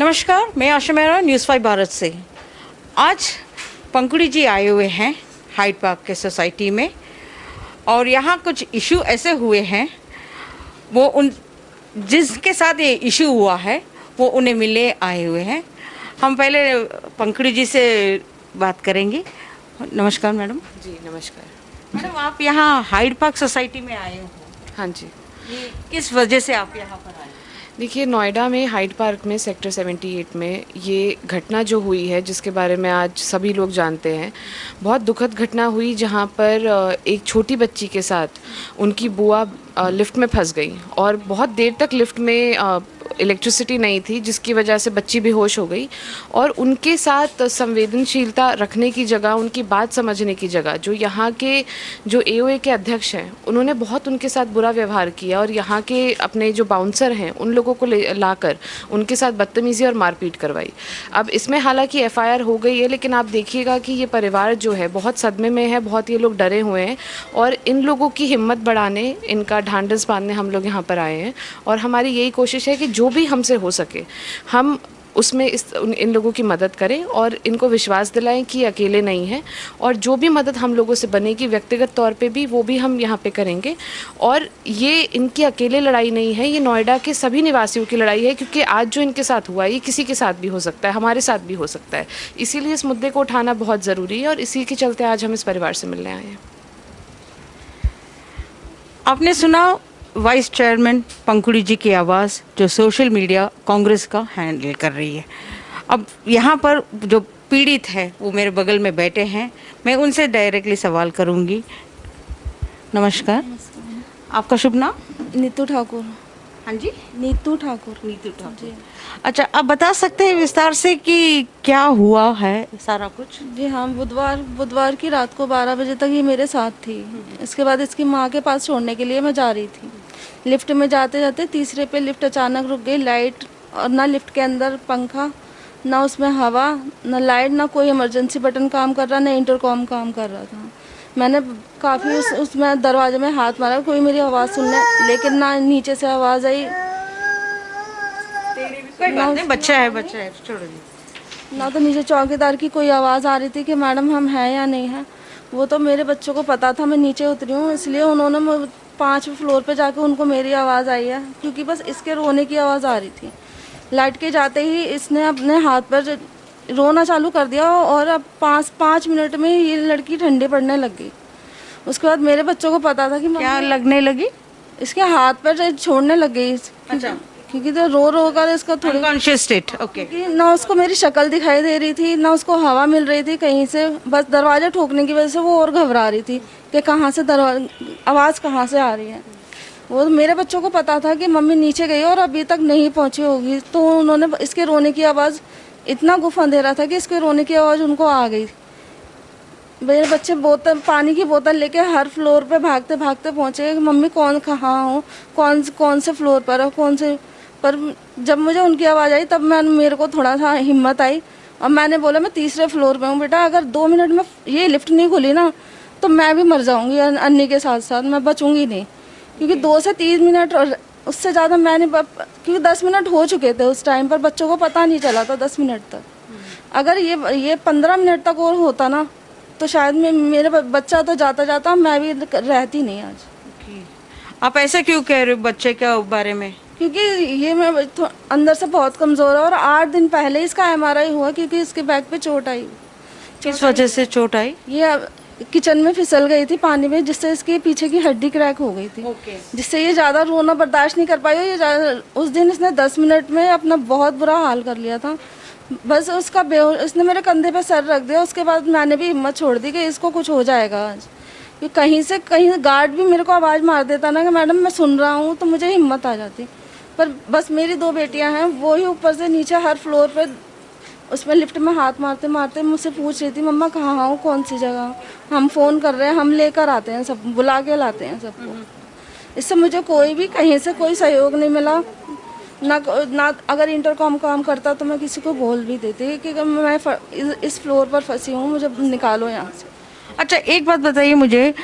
नमस्कार, मैं आशा मेहरा न्यूज़ 5 भारत से। आज पंकुड़ी जी आए हुए हैं हाइड पार्क के सोसाइटी में और यहाँ कुछ इशू ऐसे हुए हैं, वो उन जिसके साथ ये इशू हुआ है वो उन्हें मिलने आए हुए हैं। हम पहले पंकुड़ी जी से बात करेंगे। नमस्कार मैडम। जी नमस्कार। मैडम, आप यहाँ हाइड पार्क सोसाइटी में आए हो, हाँ जी, ये किस वजह से आप यहाँ पर आए? देखिए नोएडा में हाइड पार्क में सेक्टर 78 में ये घटना जो हुई है जिसके बारे में आज सभी लोग जानते हैं, बहुत दुखद घटना हुई जहाँ पर एक छोटी बच्ची के साथ उनकी बुआ लिफ्ट में फंस गई और बहुत देर तक लिफ्ट में इलेक्ट्रिसिटी नहीं थी, जिसकी वजह से बच्ची बेहोश हो गई। और उनके साथ संवेदनशीलता रखने की जगह, उनकी बात समझने की जगह, जो यहाँ के जो एओए के अध्यक्ष हैं उन्होंने बहुत उनके साथ बुरा व्यवहार किया और यहाँ के अपने जो बाउंसर हैं उन लोगों को लाकर उनके साथ बदतमीज़ी और मारपीट करवाई। अब इसमें हालांकि एफआईआर हो गई है, लेकिन आप देखिएगा कि ये परिवार जो है बहुत सदमे में है, बहुत ये लोग डरे हुए हैं और इन लोगों की हिम्मत बढ़ाने, इनका ढांढस बांधने हम लोग यहाँ पर आए हैं। और हमारी यही कोशिश है कि जो भी हमसे हो सके हम उसमें इन लोगों की मदद करें और इनको विश्वास दिलाएं कि अकेले नहीं हैं, और जो भी मदद हम लोगों से बनेगी व्यक्तिगत तौर पे भी वो भी हम यहाँ पे करेंगे। और ये इनकी अकेले लड़ाई नहीं है, ये नोएडा के सभी निवासियों की लड़ाई है, क्योंकि आज जो इनके साथ हुआ ये किसी के साथ भी हो सकता है, हमारे साथ भी हो सकता है। इसीलिए इस मुद्दे को उठाना बहुत ज़रूरी है और इसी के चलते आज हम इस परिवार से मिलने आए हैं। आपने सुना वाइस चेयरमैन पंकुड़ी जी की आवाज़, जो सोशल मीडिया कांग्रेस का हैंडल कर रही है। अब यहाँ पर जो पीड़ित है वो मेरे बगल में बैठे हैं, मैं उनसे डायरेक्टली सवाल करूँगी। नमस्कार, आपका शुभ नाम? नीतू ठाकुर। हाँ जी, नीतू ठाकुर। नीतू ठाकुर। अच्छा, आप बता सकते हैं विस्तार से कि क्या हुआ है सारा कुछ? जी हाँ, बुधवार की रात को 12 बजे तक ये मेरे साथ थी। इसके बाद इसकी माँ के पास छोड़ने के लिए मैं जा रही थी। लिफ्ट में जाते जाते तीसरे पे लिफ्ट अचानक रुक गई। लाइट और ना लिफ्ट के अंदर पंखा, ना उसमें हवा, ना लाइट, ना कोई इमरजेंसी बटन काम कर रहा, ना इंटरकॉम काम कर रहा था। मैंने काफ़ी उसमें दरवाजे में हाथ मारा, कोई मेरी आवाज़ सुनने, लेकिन ना नीचे से आवाज़ आई, कोई बात नहीं, बच्चा है, छोड़ो जी। ना तो नीचे चौकीदार की कोई आवाज़ आ रही थी कि मैडम हम हैं या नहीं हैं। वो तो मेरे बच्चों को पता था मैं नीचे उतरी हूँ, इसलिए उन्होंने 5वें फ्लोर पे जाके उनको मेरी आवाज़ आई है, क्योंकि बस इसके रोने की आवाज़ आ रही थी। लाइट के जाते ही इसने अपने हाथ पर रोना चालू कर दिया और अब 5 मिनट में ये लड़की ठंडे पड़ने लग गई। उसके बाद मेरे बच्चों को पता था कि क्या लगने लगी? इसके हाथ पर छोड़ने लग गई। अच्छा, क्योंकि तो रो कर इसका थोड़ी, अनकॉन्शियस स्टेट। ओके। कि ना उसको मेरी शक्ल दिखाई दे रही थी, ना उसको हवा मिल रही थी कहीं से। बस दरवाज़ा ठोकने की वजह से वो और घबरा रही थी कि कहाँ से आवाज़ कहाँ से आ रही है। वो मेरे बच्चों को पता था कि मम्मी नीचे गई और अभी तक नहीं पहुँची होगी, तो उन्होंने इसके रोने की आवाज़, इतना गुफ अंधेरा था कि इसके रोने की आवाज़ उनको आ गई। मेरे बच्चे पानी की बोतल लेके हर फ्लोर पे भागते भागते पहुँचे, मम्मी कहाँ हो, कौन से फ्लोर पर हो, कौन से। पर जब मुझे उनकी आवाज़ आई तब मेरे को थोड़ा सा हिम्मत आई और मैंने बोला मैं तीसरे फ्लोर पे हूँ बेटा, अगर 2 मिनट में ये लिफ्ट नहीं खुली ना तो मैं भी मर जाऊँगी अन्नी के साथ साथ, मैं बचूँगी नहीं। क्योंकि 2 से 3 मिनट और उससे ज़्यादा क्योंकि 10 मिनट हो चुके थे उस टाइम पर, बच्चों को पता नहीं चला था 10 मिनट तक। अगर ये 15 मिनट तक और होता ना तो शायद मेरे बच्चा तो जाता जाता, मैं भी रहती नहीं आज। आप ऐसे क्यों कह रहे हो बच्चे के बारे में? क्योंकि ये मैं अंदर से बहुत कमज़ोर है और 8 दिन पहले इसका एमआरआई हुआ, क्योंकि इसके बैक पे चोट आई। किस वजह से चोट आई? ये किचन में फिसल गई थी पानी में, जिससे इसकी पीछे की हड्डी क्रैक हो गई थी। जिससे ये ज़्यादा रोना बर्दाश्त नहीं कर पाई। उस दिन इसने 10 मिनट में अपना बहुत बुरा हाल कर लिया था। बस इसने मेरे कंधे पे सर रख दिया। उसके बाद मैंने भी हिम्मत छोड़ दी कि इसको कुछ हो जाएगा आज। कि कहीं गार्ड भी मेरे को आवाज़ मार देता ना कि मैडम मैं सुन रहा हूँ, तो मुझे हिम्मत आ जाती। पर बस मेरी 2 बेटियां हैं, वो ही ऊपर से नीचे हर फ्लोर पे उसमें लिफ्ट में हाथ मारते मारते मुझसे पूछ रही थी मम्मा कहाँ हो, कौन सी जगह, हम फ़ोन कर रहे हैं, हम लेकर आते हैं, सब बुला के लाते हैं सबको। इससे मुझे कोई भी कहीं से कोई सहयोग नहीं मिला ना। अगर इंटरकॉम काम करता तो मैं किसी को बोल भी देती कि मैं इस फ्लोर पर फंसी हूँ, मुझे निकालो यहाँ से। अच्छा, एक बात बताइए मुझे,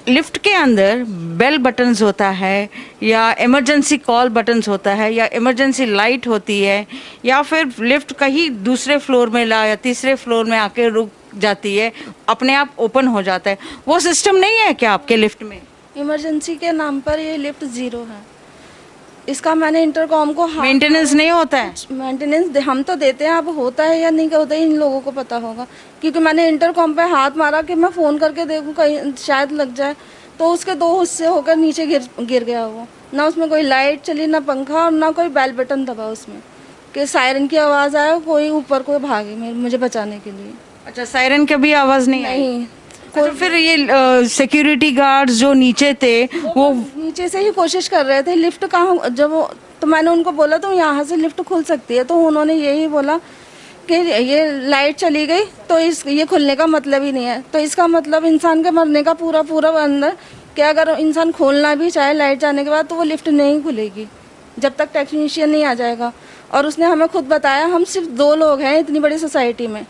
लिफ्ट के अंदर बेल बटन्स होता है या इमरजेंसी कॉल बटन्स होता है या इमरजेंसी लाइट होती है या फिर लिफ्ट कहीं दूसरे फ्लोर में ला या तीसरे फ्लोर में आके रुक जाती है, अपने आप ओपन हो जाता है, वो सिस्टम नहीं है क्या आपके लिफ्ट में? इमरजेंसी के नाम पर ये लिफ्ट 0 है। इसका मैंने इंटरकॉम को मेंटेनेंस नहीं होता है? मेंटेनेंस हम तो देते हैं, अब होता है या नहीं होता है इन लोगों को पता होगा, क्योंकि मैंने इंटरकॉम पे हाथ मारा कि मैं फ़ोन करके देखूं कहीं शायद लग जाए, तो उसके 2 हिस्से होकर नीचे गिर गया वो। ना उसमें कोई लाइट चली, ना पंखा, और ना कोई बेल बटन दबा उसमें कि सायरन की आवाज़ आए कोई ऊपर कोई भागे मुझे बचाने के लिए। अच्छा, सायरन की भी आवाज़ नहीं आई? नहीं। अच्छा, फिर ये सिक्योरिटी गार्ड्स जो नीचे थे वो नीचे से ही कोशिश कर रहे थे लिफ्ट कहाँ, जब तो मैंने उनको बोला तो यहाँ से लिफ्ट खुल सकती है, तो उन्होंने यही बोला कि ये लाइट चली गई तो ये खुलने का मतलब ही नहीं है। तो इसका मतलब इंसान के मरने का पूरा अंदर कि अगर इंसान खोलना भी चाहे लाइट जाने के बाद तो वो लिफ्ट नहीं खुलेगी जब तक टेक्नीशियन नहीं आ जाएगा। और उसने हमें खुद बताया हम सिर्फ 2 लोग हैं इतनी बड़ी सोसाइटी में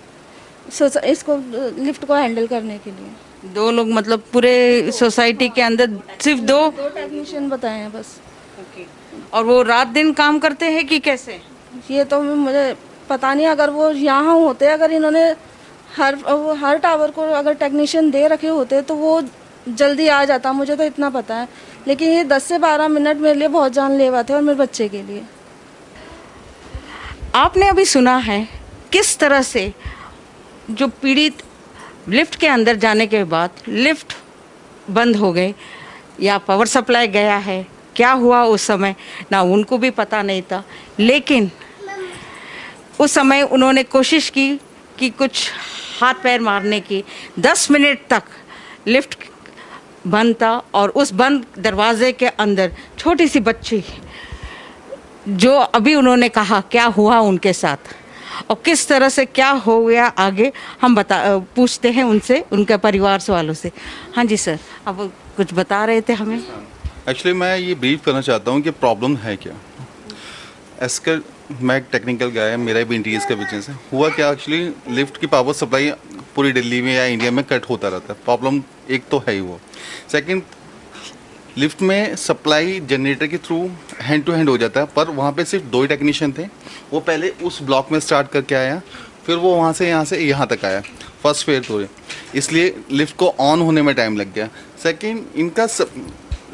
इसको लिफ्ट को हैंडल करने के लिए। 2 लोग मतलब पूरे सोसाइटी के अंदर सिर्फ 2 टेक्नीशियन बताए हैं बस। और वो रात दिन काम करते हैं कि कैसे? ये तो मुझे पता नहीं, अगर वो यहाँ होते, अगर इन्होंने हर टावर को अगर टेक्नीशियन दे रखे होते तो वो जल्दी आ जाता, मुझे तो इतना पता है। लेकिन ये 10 से 12 मिनट मेरे लिए बहुत जानलेवा थे और मेरे बच्चे के लिए। आपने अभी सुना है किस तरह से जो पीड़ित लिफ्ट के अंदर जाने के बाद लिफ्ट बंद हो गए या पावर सप्लाई गया है, क्या हुआ उस समय ना उनको भी पता नहीं था, लेकिन उस समय उन्होंने कोशिश की कि कुछ हाथ पैर मारने की। 10 मिनट तक लिफ्ट बंद था और उस बंद दरवाजे के अंदर छोटी सी बच्ची, जो अभी उन्होंने कहा क्या हुआ उनके साथ और किस तरह से क्या हो गया आगे, हम पूछते हैं उनसे, उनके परिवार वालों से। हाँ जी सर, अब कुछ बता रहे थे हमें। एक्चुअली मैं ये ब्रीफ करना चाहता हूँ कि प्रॉब्लम है क्या। एसकर मैं एक टेक्निकल गाय है, मेरा भी इंटीरियर्स का बिजनेस है। हुआ क्या, एक्चुअली लिफ्ट की पावर सप्लाई पूरी दिल्ली में या इंडिया में कट होता रहता है। प्रॉब्लम एक तो है ही वो। सेकंड, लिफ्ट में सप्लाई जनरेटर के थ्रू हैंड टू हैंड हो जाता है, पर वहाँ पे सिर्फ 2 ही टेक्नीशियन थे। वो पहले उस ब्लॉक में स्टार्ट करके आया, फिर वो वहाँ से यहाँ तक आया, फर्स्ट फेयर तो, इसलिए लिफ्ट को ऑन होने में टाइम लग गया। सेकंड, इनका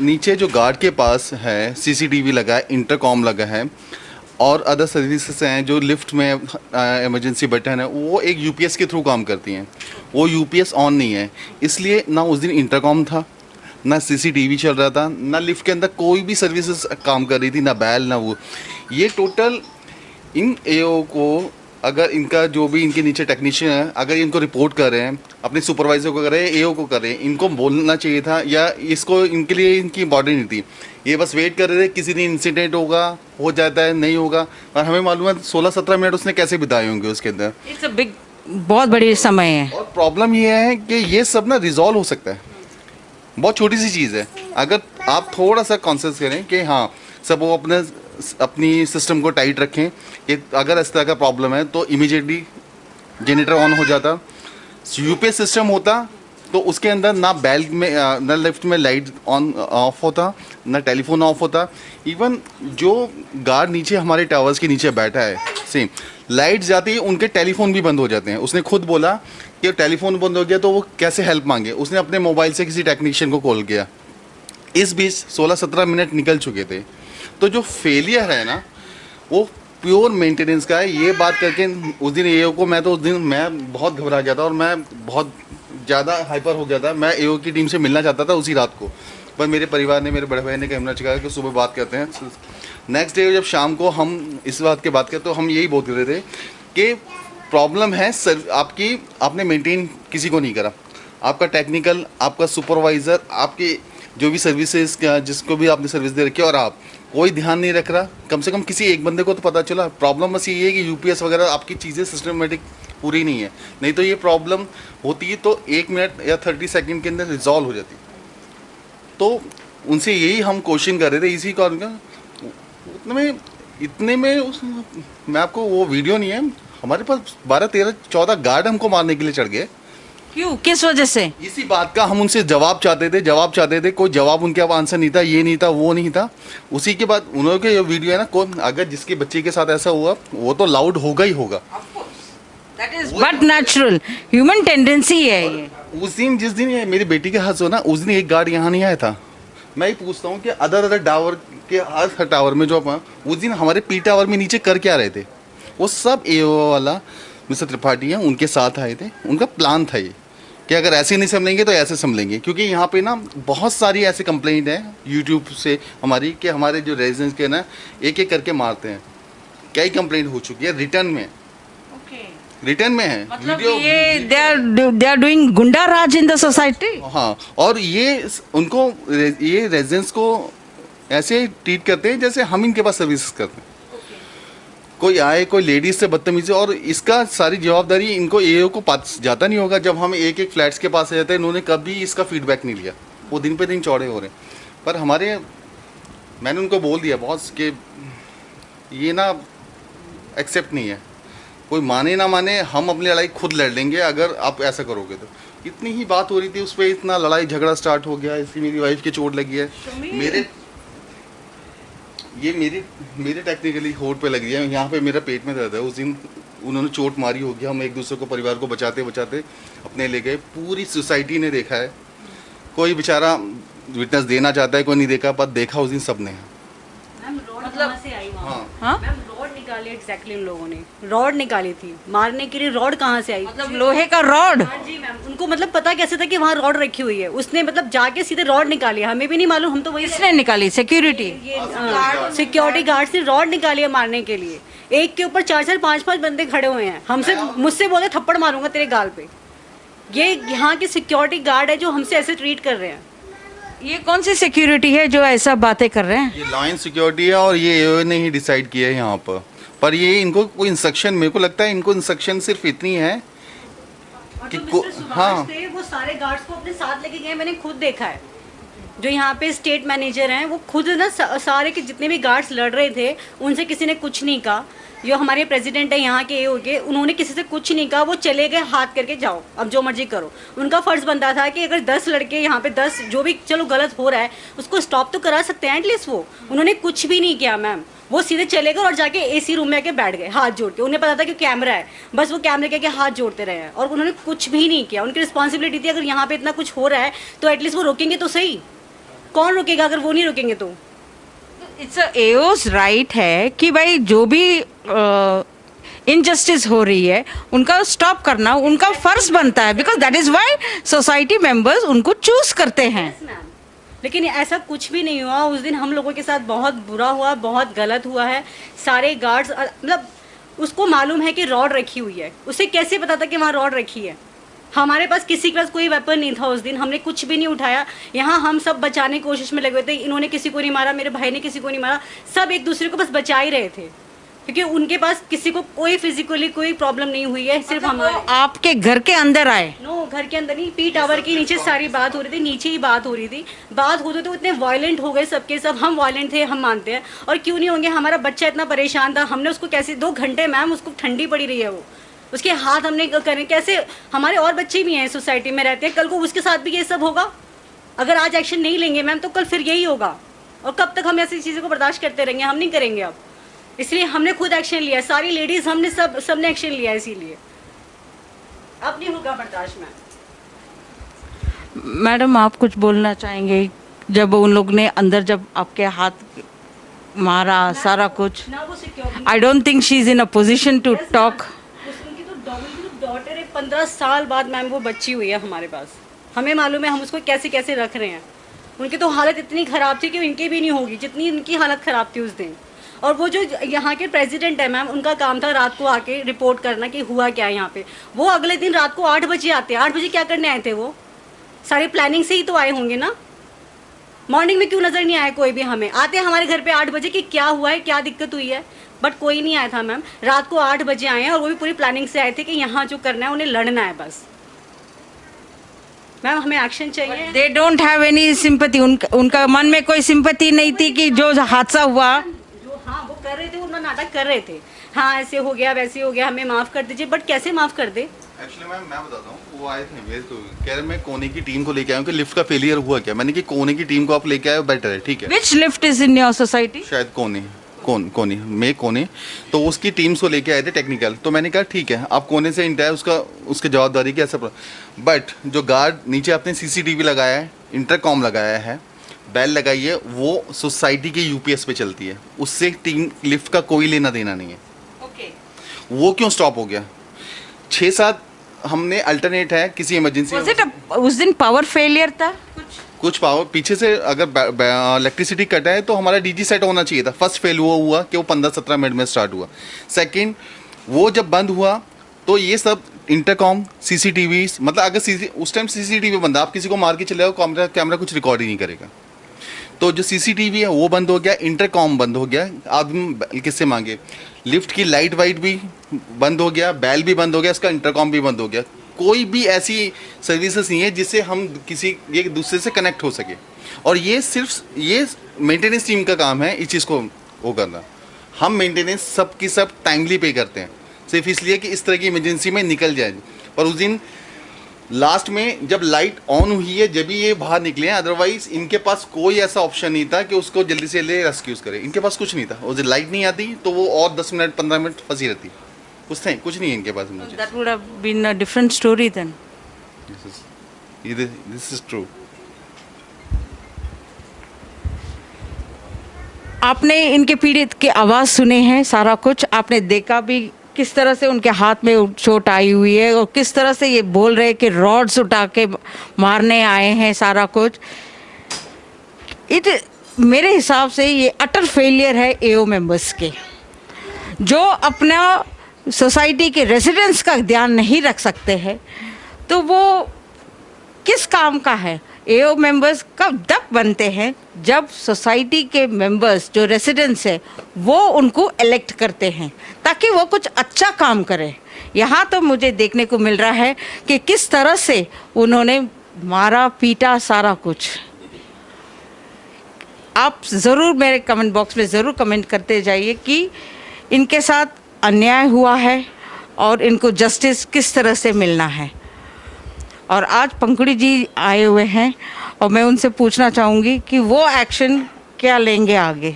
नीचे जो गार्ड के पास है सीसीटीवी लगा है, इंटरकॉम लगा है और अदर सर्विसेज हैं जो लिफ्ट में इमरजेंसी बटन है, वो एक यूपीएस के थ्रू काम करती हैं। वो यूपीएस ऑन नहीं है, इसलिए ना उस दिन इंटरकॉम था, ना सीसीटीवी चल रहा था, ना लिफ्ट के अंदर कोई भी सर्विसेज काम कर रही थी, ना बैल ना वो। ये टोटल इन एओ को, अगर इनका जो भी इनके नीचे टेक्नीशियन है, अगर इनको रिपोर्ट कर रहे हैं, अपने सुपरवाइजर को कर रहे हैं, एओ को कर रहे हैं, इनको बोलना चाहिए था, या इसको इनके लिए इनकी इम्पॉर्टेंट नहीं थी। ये बस वेट कर रहे थे किसी दिन इंसिडेंट होगा, हो जाता है, नहीं होगा। और हमें मालूम है 16-17 मिनट उसने कैसे बिताए होंगे उसके अंदर। इट्स अ बिग, बहुत बड़ी समय है। और प्रॉब्लम ये है कि ये सब ना रिजॉल्व हो सकता है, बहुत छोटी सी चीज़ है। अगर आप थोड़ा सा कॉन्शियस करें कि हाँ सब वो अपनी सिस्टम को टाइट रखें कि अगर इस तरह का प्रॉब्लम है तो इमीडिएटली जनरेटर ऑन हो जाता। यूपीएस सिस्टम होता तो उसके अंदर ना बेल में ना लिफ्ट में लाइट ऑन ऑफ होता, ना टेलीफोन ऑफ होता। इवन जो गार्ड नीचे हमारे टावर्स के नीचे बैठा है, सेम लाइट जाती है उनके टेलीफोन भी बंद हो जाते हैं। उसने खुद बोला कि टेलीफोन बंद हो गया तो वो कैसे हेल्प मांगे, उसने अपने मोबाइल से किसी टेक्नीशियन को कॉल किया। इस बीच 16-17 मिनट निकल चुके थे। तो जो फेलियर है ना वो प्योर मेंटेनेंस का है। ये बात करके उस दिन एओ को, उस दिन मैं बहुत घबरा गया था और मैं बहुत ज़्यादा हाइपर हो गया था। मैं एओ की टीम से मिलना चाहता था उसी रात को, पर मेरे परिवार ने, मेरे बड़े भाई ने कैमरा चुकाया कि सुबह बात करते हैं। नेक्स्ट डे जब शाम को हम इस बात की बात करते तो हम यही बोल रहे थे कि प्रॉब्लम है सर आपकी, आपने मेंटेन किसी को नहीं करा। आपका टेक्निकल, आपका सुपरवाइज़र, आपके जो भी सर्विसेज जिसको भी आपने सर्विस दे रखी है, और आप कोई ध्यान नहीं रख रहा। कम से कम किसी एक बंदे को तो पता चला। प्रॉब्लम बस ये है कि यूपीएस वगैरह आपकी चीज़ें सिस्टमेटिक पूरी नहीं है, नहीं तो ये प्रॉब्लम होती है तो 1 मिनट या 30 सेकंड के अंदर रिजॉल्व हो जाती। तो उनसे यही हम क्वेश्चन कर रहे थे इसी कारण का। इतने में मैं आपको वो वीडियो नहीं है, हमारे पास 12, 13, 14 गार्ड हमको मारने के लिए चढ़ गए। क्यों, किस वजह से? इसी बात का हम उनसे जवाब चाहते थे, कोई जवाब उनके आंसर नहीं था, ये नहीं था, वो नहीं था। उसी के बाद उन्होंने के ये वीडियो है ना, कोई अगर जिसके बच्चे के साथ ऐसा हुआ वो तो लाउड होगा ही होगा। That is but natural, human tendency है ये। उस दिन जिस दिन ये मेरी बेटी के हाथ से हो ना, उस दिन एक गार्ड यहाँ नहीं आया था। मैं ही पूछता हूँ कि अदर टावर के हर टावर में जो उस दिन हमारे पी टावर में नीचे कर क्या रहे थे, वो सब एओ वाला मिस्टर त्रिपाठी हैं उनके साथ आए थे। उनका प्लान था ये कि अगर ऐसे नहीं संभलेंगे तो ऐसे संभलेंगे, क्योंकि यहाँ पे ना बहुत सारी ऐसी कंप्लेंट है यूट्यूब से हमारी कि हमारे जो रेजिडेंट्स के ना एक एक करके मारते हैं। कई कंप्लेंट हो चुकी है, रिटर्न में है। मतलब ये दे आर डूइंग गुंडा राज इन द सोसाइटी। हाँ, और ये उनको ये रेजिडेंट्स को ऐसे ट्रीट करते हैं जैसे हम इनके पास सर्विसेज करते हैं। कोई आए, कोई लेडीज से बदतमीजी, और इसका सारी जवाबदारी इनको एओ को जाता नहीं होगा। जब हम एक एक फ्लैट्स के पास जाते हैं, इन्होंने कभी इसका फीडबैक नहीं लिया। वो दिन पे दिन चौड़े हो रहे हैं। पर मैंने उनको बोल दिया बॉस कि ये ना एक्सेप्ट नहीं है, कोई माने ना माने हम अपनी लड़ाई खुद लड़ लेंगे अगर आप ऐसा करोगे तो। इतनी ही बात हो रही थी, उस पर इतना लड़ाई झगड़ा स्टार्ट हो गया। इसकी मेरी वाइफ की चोट लगी है, मेरे टेक्निकली होठ पे लगी है, यहाँ पे मेरा पेट में दर्द है। उस दिन उन्होंने चोट मारी होगी, हम एक दूसरे को परिवार को बचाते बचाते अपने ले गए। पूरी सोसाइटी ने देखा है, कोई बेचारा विटनेस देना चाहता है, कोई नहीं देखा, पर देखा उस दिन सबने। मतलब से आई वहाँ। हाँ? मैम रॉड निकाली एग्जैक्टली, उन लोगों ने रॉड निकाली थी मारने के लिए। रॉड कहाँ से आई? मतलब लोहे का रॉड। हाँ जी मैम, उनको मतलब पता कैसे था कि वहाँ रॉड रखी हुई है? उसने मतलब जाके सीधे रॉड निकाली, हमें भी नहीं मालूम, हम तो वही किसने निकाली? सिक्योरिटी। ये सिक्योरिटी गार्ड ने रॉड निकाली है मारने के लिए। एक के ऊपर 4-4 5-5 बंदे खड़े हुए हैं। मुझसे बोले थप्पड़ मारूंगा तेरे गाल पे। ये यहाँ के सिक्योरिटी गार्ड है जो हमसे ऐसे ट्रीट कर रहे हैं। ये कौन सी सिक्योरिटी है जो ऐसा बातें कर रहे हैं? ये लाइन सिक्योरिटी है, और ये एओ ने ही डिसाइड किया है यहाँ पर ये इनको कोई इंस्ट्रक्शन, मेरे को लगता है इनको इंस्ट्रक्शन सिर्फ इतनी है कि हाँ थे, वो सारे गार्ड्स को अपने साथ लेके गए। मैंने खुद देखा है, जो यहाँ पे स्टेट मैनेजर हैं वो खुद ना सारे के जितने भी गार्ड्स लड़ रहे थे उनसे किसी ने कुछ नहीं कहा। जो हमारे प्रेसिडेंट है यहाँ के एओ के, उन्होंने किसी से कुछ नहीं कहा। वो चले गए हाथ करके, जाओ अब जो मर्जी करो। उनका फर्ज बनता था कि अगर 10 लड़के यहाँ पे 10 जो भी चलो गलत हो रहा है उसको स्टॉप तो करा सकते हैं एटलीस्ट। वो उन्होंने कुछ भी नहीं किया मैम। वो सीधे चले गए और जाके एसी रूम में आके बैठ गए हाथ जोड़ के। उन्हें पता था कि कैमरा है, बस वो कैमरे के आगे हाथ जोड़ते रहे हैं और उन्होंने कुछ भी नहीं किया। उनकी रिस्पॉन्सिबिलिटी थी अगर यहाँ पे इतना कुछ हो रहा है तो एटलीस्ट वो रोकेंगे तो सही। कौन रोकेगा अगर वो नहीं रोकेंगे तो? इट्स एओस राइट है कि भाई जो भी इनजस्टिस हो रही है उनका स्टॉप करना उनका फर्ज बनता है, because that is why society members उनको चूज करते हैं। लेकिन ऐसा कुछ भी नहीं हुआ। उस दिन हम लोगों के साथ बहुत बुरा हुआ, बहुत गलत हुआ है। सारे गार्ड्स मतलब उसको मालूम है कि रॉड रखी हुई है, उसे कैसे पता था कि वहाँ रॉड रखी है? हमारे पास किसी के पास कोई वेपन नहीं था उस दिन, हमने कुछ भी नहीं उठाया। यहाँ हम सब बचाने की कोशिश में लगे हुए थे। इन्होंने किसी को नहीं मारा, मेरे भाई ने किसी को नहीं मारा, सब एक दूसरे को बस बचा ही रहे थे, क्योंकि उनके पास किसी को कोई फिजिकली कोई प्रॉब्लम नहीं हुई है। सिर्फ हमारे आपके घर के अंदर आए? नो, घर के अंदर नहीं, पी टावर के नीचे सारी बात हो रही थी, नीचे ही बात हो रही थी। बात होते तो इतने वायलेंट हो गए सबके सब। हम वायलेंट थे, हम मानते हैं, और क्यों नहीं होंगे। हमारा बच्चा इतना परेशान था, हमने उसको कैसे 2 घंटे मैम उसको ठंडी पड़ी रही है, वो उसके हाथ हमने करें कैसे। हमारे और बच्चे भी हैं सोसाइटी में रहते हैं, कल को उसके साथ भी ये सब होगा। अगर आज एक्शन नहीं लेंगे मैम तो कल फिर यही होगा। और कब तक हम ऐसी चीज़ों को बर्दाश्त करते रहेंगे? हम नहीं करेंगे अब। इसलिए हमने खुद एक्शन लिया, सारी लेडीज हमने सबने एक्शन लिया। इसीलिए अब नहीं होगा बर्दाश्त में। मैडम आप कुछ बोलना चाहेंगे? जब उन लोग ने अंदर जब आपके हाथ मारा सारा कुछ, ना वो security, I don't think she is in a position to talk. उनकी तो डॉटर है, 15 साल बाद मैम वो बच्ची हुई है हमारे पास। हमें मालूम है हम उसको कैसे कैसे रख रहे हैं। उनकी तो हालत इतनी ख़राब थी कि इनकी भी नहीं होगी जितनी इनकी हालत ख़राब थी उस दिन। और वो जो यहाँ के प्रेसिडेंट है मैम, उनका काम था रात को आके रिपोर्ट करना कि हुआ क्या है यहाँ पे। वो अगले दिन रात को 8 बजे आते हैं। 8 बजे क्या करने आए थे? वो सारी प्लानिंग से ही तो आए होंगे ना। मॉर्निंग में क्यों नज़र नहीं आया कोई भी? हमें आते हैं हमारे घर पे 8 बजे कि क्या हुआ है, क्या दिक्कत हुई है, बट कोई नहीं आया था मैम। रात को 8 बजे आए हैं और वो भी पूरी प्लानिंग से आए थे कि यहाँ जो करना है उन्हें लड़ना है बस। मैम हमें एक्शन चाहिए। They don't have any sympathy. उनका मन में कोई सिंपैथी नहीं थी कि जो हादसा हुआ, जो हाँ वो कर रहे थे, वो नाटक कर रहे थे। हाँ ऐसे हो गया, वैसे हो गया, हमें माफ़ कर दीजिए। बट कैसे माफ़ कर दे? एक्चुअली मैं बताता हूँ, वो आए थे मेरे को कह रहे मैं कोने की टीम को लेके आया हूँ कि लिफ्ट का फेलियर हुआ क्या। मैंने कि कोने की टीम को आप लेके आए हो, बेटर है, ठीक है। Which lift is in your society? शायद कोने तो उसकी टीम्स को लेके आए थे टेक्निकल। तो मैंने कहा ठीक है, आप कोने से इंटर उसकी जवाबदारी की ऐसा। बट जो गार्ड नीचे आपने सीसीटीवी लगाया है, इंटरकॉम लगाया है, बेल लगाई है, वो सोसाइटी के यूपीएस पे चलती है, उससे टीम लिफ्ट का कोई लेना देना नहीं है। ओके। वो क्यों स्टॉप हो गया? 6-7 हमने अल्टरनेट है किसी इमरजेंसी। उस दिन पावर फेलियर था कुछ पावर पीछे से, अगर इलेक्ट्रिसिटी कटा है तो हमारा डीजी सेट होना चाहिए था। फर्स्ट फेल हुआ कि वो 15-17 मिनट में स्टार्ट हुआ। सेकंड, वो जब बंद हुआ तो ये सब इंटरकॉम, सीसीटीवी, मतलब अगर उस टाइम सीसीटीवी बंद, आप किसी को मार के चले जाओ, कैमरा कुछ रिकॉर्ड ही नहीं करेगा। तो जो सीसीटीवी है वो बंद हो गया, इंटरकॉम बंद हो गया, आदमी किससे मांगे, लिफ्ट की लाइट वाइट भी बंद हो गया, बेल भी बंद हो गया, इसका इंटरकॉम भी बंद हो गया। कोई भी ऐसी सर्विसेज नहीं है जिससे हम किसी एक दूसरे से कनेक्ट हो सके। और ये सिर्फ ये मेंटेनेंस टीम का काम है इस चीज़ को वो करना। हम मेंटेनेंस सब की सब टाइमली पे करते हैं, सिर्फ इसलिए कि इस तरह की इमरजेंसी में निकल जाए। पर उस दिन लास्ट में जब लाइट ऑन हुई है जब ये बाहर निकले हैं, अदरवाइज इनके पास कोई ऐसा ऑप्शन नहीं था कि उसको जल्दी से ले रेस्क्यूज करे। इनके पास कुछ नहीं था। उस दिन लाइट नहीं आती तो वो और 10 मिनट 15 मिनट फंसी रहती, कुछ नहीं है इनके पास। मुझे that would have been a different story then. This is true. आपने इनके पीड़ित की आवाज़ सुने हैं, सारा कुछ आपने देखा भी, किस तरह से उनके हाथ में चोट आई हुई है और किस तरह से ये बोल रहे हैं कि रॉड्स उठा के मारने आए हैं, सारा कुछ। मेरे हिसाब से ये अटर फेलियर है एओ मेंबर्स के, जो अपना सोसाइटी के रेजिडेंट्स का ध्यान नहीं रख सकते हैं। तो वो किस काम का है? एओ मेंबर्स कब तक बनते हैं जब सोसाइटी के मेंबर्स जो रेसिडेंट्स है वो उनको इलेक्ट करते हैं ताकि वो कुछ अच्छा काम करें। यहाँ तो मुझे देखने को मिल रहा है कि किस तरह से उन्होंने मारा पीटा सारा कुछ। आप ज़रूर मेरे कमेंट बॉक्स में ज़रूर कमेंट करते जाइए कि इनके साथ अन्याय हुआ है और इनको जस्टिस किस तरह से मिलना है। और आज पंकड़ी जी आए हुए हैं और मैं उनसे पूछना चाहूँगी कि वो एक्शन क्या लेंगे आगे।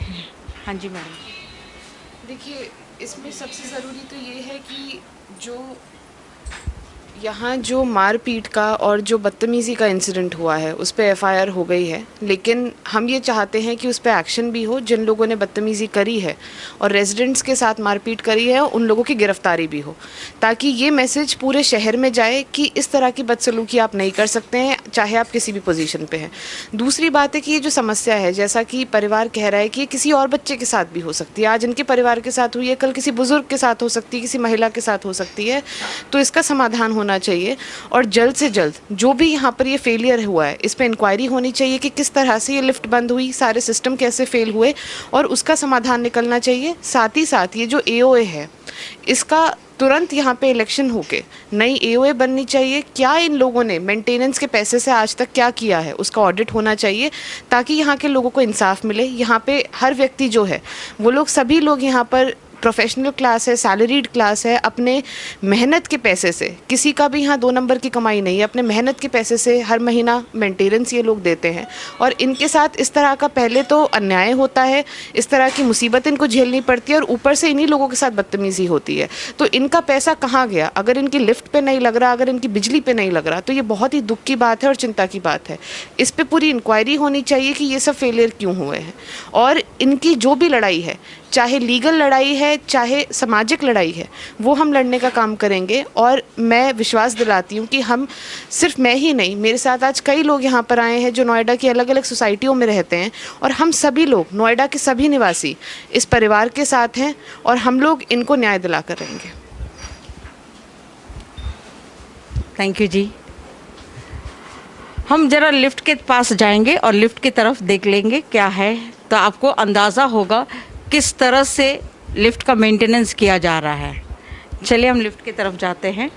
हाँ जी मैडम। देखिए, इसमें सबसे ज़रूरी तो ये है कि जो यहाँ जो मारपीट का और जो बदतमीज़ी का इंसिडेंट हुआ है उस पर एफआईआर हो गई है, लेकिन हम ये चाहते हैं कि उस पर एक्शन भी हो। जिन लोगों ने बदतमीज़ी करी है और रेजिडेंट्स के साथ मारपीट करी है उन लोगों की गिरफ्तारी भी हो, ताकि ये मैसेज पूरे शहर में जाए कि इस तरह की बदसलूकी आप नहीं कर सकते हैं, चाहे आप किसी भी पोजीशन पे हैं। दूसरी बात है कि ये जो समस्या है, जैसा कि परिवार कह रहा है कि ये किसी और बच्चे के साथ भी हो सकती है। आज इनके परिवार के साथ हुई है, कल किसी बुज़ुर्ग के साथ हो सकती है, किसी महिला के साथ हो सकती है। तो इसका समाधान होना चाहिए और जल्द से जल्द जो भी यहाँ पर ये फेलियर हुआ है इस पर इंक्वायरी होनी चाहिए कि किस तरह से ये लिफ्ट बंद हुई, सारे सिस्टम कैसे फेल हुए और उसका समाधान निकलना चाहिए। साथ ही साथ ये जो एओए है इसका तुरंत यहाँ पे इलेक्शन होके नई एओए बननी चाहिए। क्या इन लोगों ने मेंटेनेंस के पैसे से आज तक क्या किया है उसका ऑडिट होना चाहिए, ताकि यहाँ के लोगों को इंसाफ मिले। यहाँ पे हर व्यक्ति जो है वो लोग सभी लोग यहाँ पर प्रोफेशनल क्लास है, सैलरीड क्लास है, अपने मेहनत के पैसे से, किसी का भी यहाँ 2 नंबर की कमाई नहीं है, अपने मेहनत के पैसे से हर महीना मेंटेनेंस ये लोग देते हैं। और इनके साथ इस तरह का पहले तो अन्याय होता है, इस तरह की मुसीबत इनको झेलनी पड़ती है और ऊपर से इन्हीं लोगों के साथ बदतमीज़ी होती है। तो इनका पैसा कहाँ गया? अगर इनकी लिफ्ट पे नहीं लग रहा, अगर इनकी बिजली पे नहीं लग रहा, तो ये बहुत ही दुख की बात है और चिंता की बात है। इस पर पूरी इंक्वायरी होनी चाहिए कि ये सब फेलियर क्यों हुए हैं और इनकी जो भी लड़ाई है, चाहे लीगल लड़ाई है चाहे सामाजिक लड़ाई है, वो हम लड़ने का काम करेंगे। और मैं विश्वास दिलाती हूँ कि हम, सिर्फ मैं ही नहीं, मेरे साथ आज कई लोग यहाँ पर आए हैं जो नोएडा की अलग अलग सोसाइटियों में रहते हैं और हम सभी लोग, नोएडा के सभी निवासी इस परिवार के साथ हैं और हम लोग इनको न्याय दिला कर रहेंगे। थैंक यू जी। हम ज़रा लिफ्ट के पास जाएंगे और लिफ्ट की तरफ देख लेंगे क्या है, तो आपको अंदाज़ा होगा किस तरह से लिफ्ट का मेंटेनेंस किया जा रहा है। चलिए हम लिफ्ट की तरफ जाते हैं।